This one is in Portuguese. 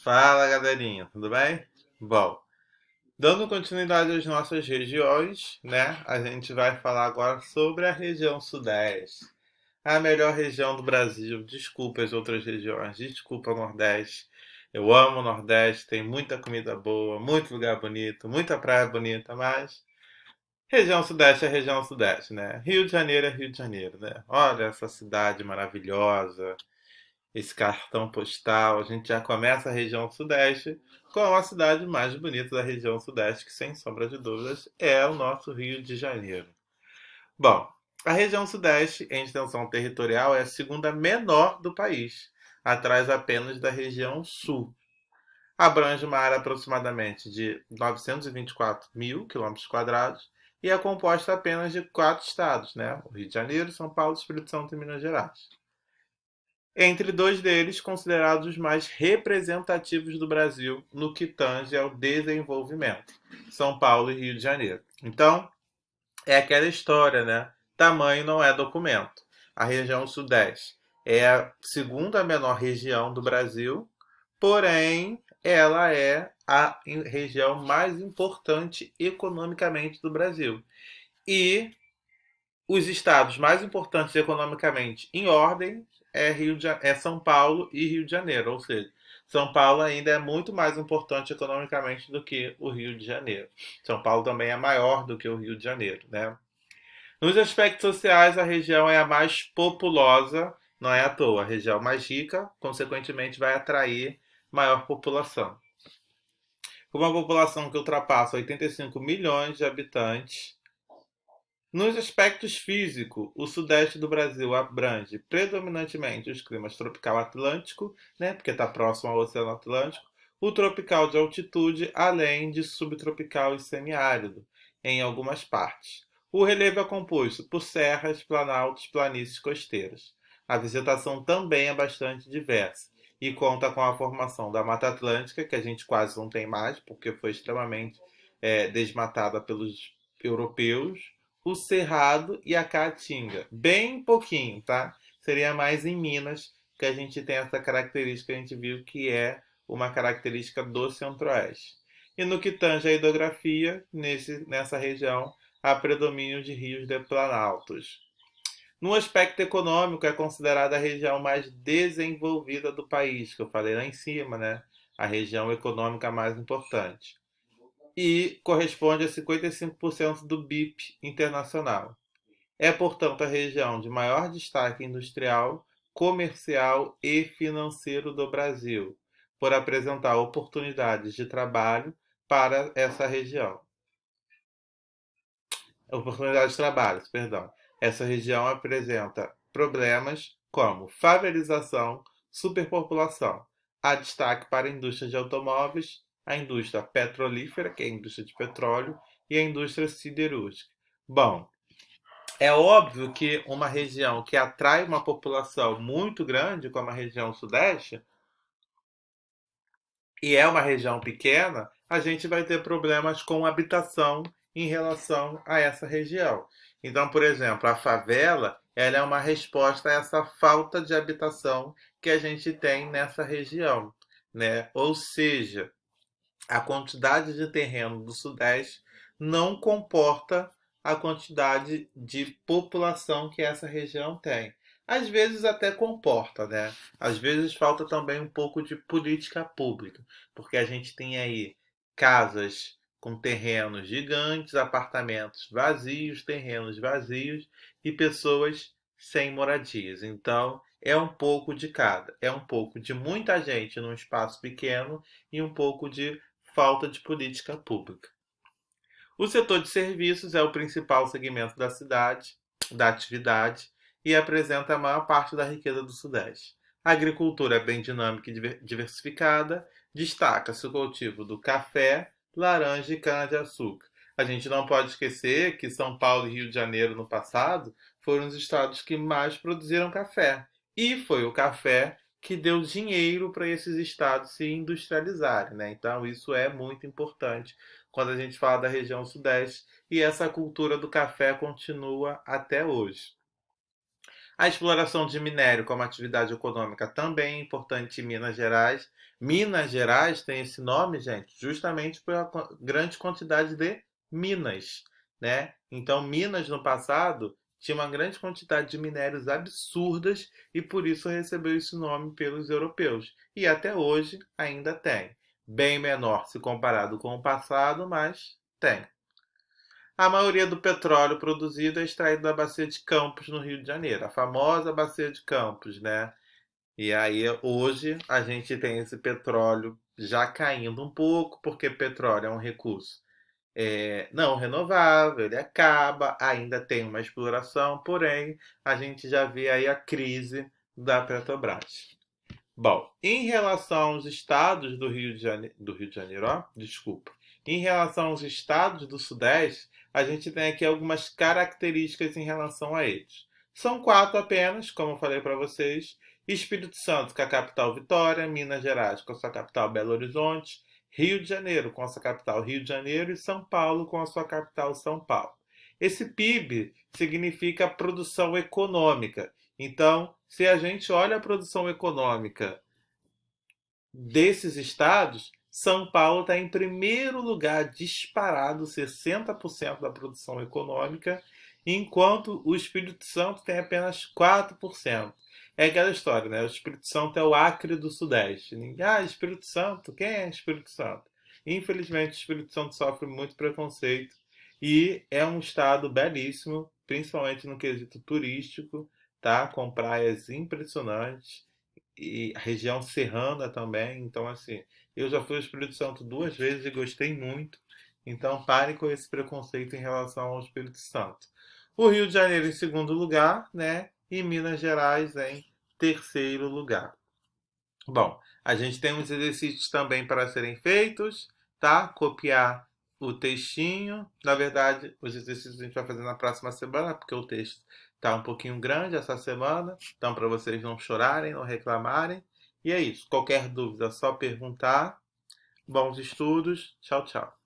Fala, galerinha, tudo bem? Bom, dando continuidade às nossas regiões, né? A gente vai falar agora sobre a região Sudeste, a melhor região do Brasil. Desculpa as outras regiões, desculpa o Nordeste. Eu amo o Nordeste, tem muita comida boa, muito lugar bonito, muita praia bonita, mas região Sudeste é região Sudeste, né? Rio de Janeiro é Rio de Janeiro, né? Olha essa cidade maravilhosa, esse cartão postal, a gente já começa a região Sudeste com a cidade mais bonita da região Sudeste, que sem sombra de dúvidas é o nosso Rio de Janeiro. Bom, a região Sudeste, em extensão territorial, é a segunda menor do país, atrás apenas da região Sul. Abrange uma área aproximadamente de 924 mil quilômetros quadrados e é composta apenas de quatro estados, né? O Rio de Janeiro, São Paulo, Espírito Santo e Minas Gerais. Entre dois deles considerados os mais representativos do Brasil no que tange ao desenvolvimento, São Paulo e Rio de Janeiro. Então, é aquela história, né? Tamanho não é documento. A região Sudeste é a segunda menor região do Brasil, porém, ela é a região mais importante economicamente do Brasil. E os estados mais importantes economicamente em ordem é São Paulo e Rio de Janeiro, ou seja, São Paulo ainda é muito mais importante economicamente do que o Rio de Janeiro. São Paulo também é maior do que o Rio de Janeiro, né? Nos aspectos sociais, a região é a mais populosa, não é à toa. A região mais rica, consequentemente, vai atrair maior população. Com uma população que ultrapassa 85 milhões de habitantes, nos aspectos físicos, o sudeste do Brasil abrange predominantemente os climas tropical atlântico, né, porque está próximo ao Oceano Atlântico, o tropical de altitude, além de subtropical e semiárido, em algumas partes. O relevo é composto por serras, planaltos, planícies costeiras. A vegetação também é bastante diversa e conta com a formação da Mata Atlântica, que a gente quase não tem mais, porque foi extremamente desmatada pelos europeus, o Cerrado e a Caatinga. Bem pouquinho, tá? Seria mais em Minas que a gente tem essa característica, a gente viu que é uma característica do Centro-Oeste. E no que tange a hidrografia, nessa região, há predomínio de rios de planaltos. No aspecto econômico, é considerada a região mais desenvolvida do país, que eu falei lá em cima, né? A região econômica mais importante e corresponde a 55% do BIP internacional. É, portanto, a região de maior destaque industrial, comercial e financeiro do Brasil, por apresentar oportunidades de trabalho para essa região. Oportunidades de trabalho, perdão. Essa região apresenta problemas como favelização, superpopulação. Há destaque para a indústria de automóveis, a indústria petrolífera, que é a indústria de petróleo, e a indústria siderúrgica. Bom, é óbvio que uma região que atrai uma população muito grande, como a região sudeste, e é uma região pequena, a gente vai ter problemas com habitação em relação a essa região. Então, por exemplo, a favela, ela é uma resposta a essa falta de habitação que a gente tem nessa região, né? Ou seja, a quantidade de terreno do Sudeste não comporta a quantidade de população que essa região tem. Às vezes até comporta, né? Às vezes falta também um pouco de política pública, porque a gente tem aí casas com terrenos gigantes, apartamentos vazios, terrenos vazios e pessoas sem moradias. Então, é um pouco de cada. É um pouco de muita gente num espaço pequeno e um pouco de falta de política pública. O setor de serviços é o principal segmento da cidade, da atividade, e apresenta a maior parte da riqueza do Sudeste. A agricultura é bem dinâmica e diversificada, destaca-se o cultivo do café, laranja e cana-de-açúcar. A gente não pode esquecer que São Paulo e Rio de Janeiro, no passado, foram os estados que mais produziram café. E foi o café que deu dinheiro para esses estados se industrializarem, né? Então, isso é muito importante quando a gente fala da região sudeste, e essa cultura do café continua até hoje. A exploração de minério como atividade econômica também é importante em Minas Gerais. Minas Gerais tem esse nome, gente, justamente pela grande quantidade de minas, né? Então, Minas no passado tinha uma grande quantidade de minérios absurdas e por isso recebeu esse nome pelos europeus. E até hoje ainda tem. Bem menor se comparado com o passado, mas tem. A maioria do petróleo produzido é extraído da Bacia de Campos, no Rio de Janeiro, a famosa Bacia de Campos, né? E aí, hoje, a gente tem esse petróleo já caindo um pouco, porque petróleo é um recurso não renovável, ele acaba, ainda tem uma exploração, porém, a gente já vê aí a crise da Petrobras. Bom, em relação aos estados do Rio de Janeiro, ó, desculpa. Em relação aos estados do Sudeste, a gente tem aqui algumas características em relação a eles. São quatro apenas, como eu falei para vocês. Espírito Santo, com a capital Vitória, Minas Gerais, com a sua capital Belo Horizonte, Rio de Janeiro, com a sua capital Rio de Janeiro, e São Paulo, com a sua capital São Paulo. Esse PIB significa produção econômica. Então, se a gente olha a produção econômica desses estados, São Paulo está em primeiro lugar, disparado, 60% da produção econômica, enquanto o Espírito Santo tem apenas 4%. É aquela história, né? O Espírito Santo é o Acre do Sudeste. Espírito Santo? Quem é Espírito Santo? Infelizmente, o Espírito Santo sofre muito preconceito e é um estado belíssimo, principalmente no quesito turístico, tá? Com praias impressionantes e a região serrana também. Então, assim, eu já fui ao Espírito Santo duas vezes e gostei muito. Então, pare com esse preconceito em relação ao Espírito Santo. O Rio de Janeiro em segundo lugar, né? E Minas Gerais em terceiro lugar. Bom, a gente tem uns exercícios também para serem feitos, tá? Copiar o textinho. Na verdade, os exercícios a gente vai fazer na próxima semana, porque o texto está um pouquinho grande essa semana. Então, para vocês não chorarem, não reclamarem. E é isso. Qualquer dúvida, é só perguntar. Bons estudos. Tchau, tchau.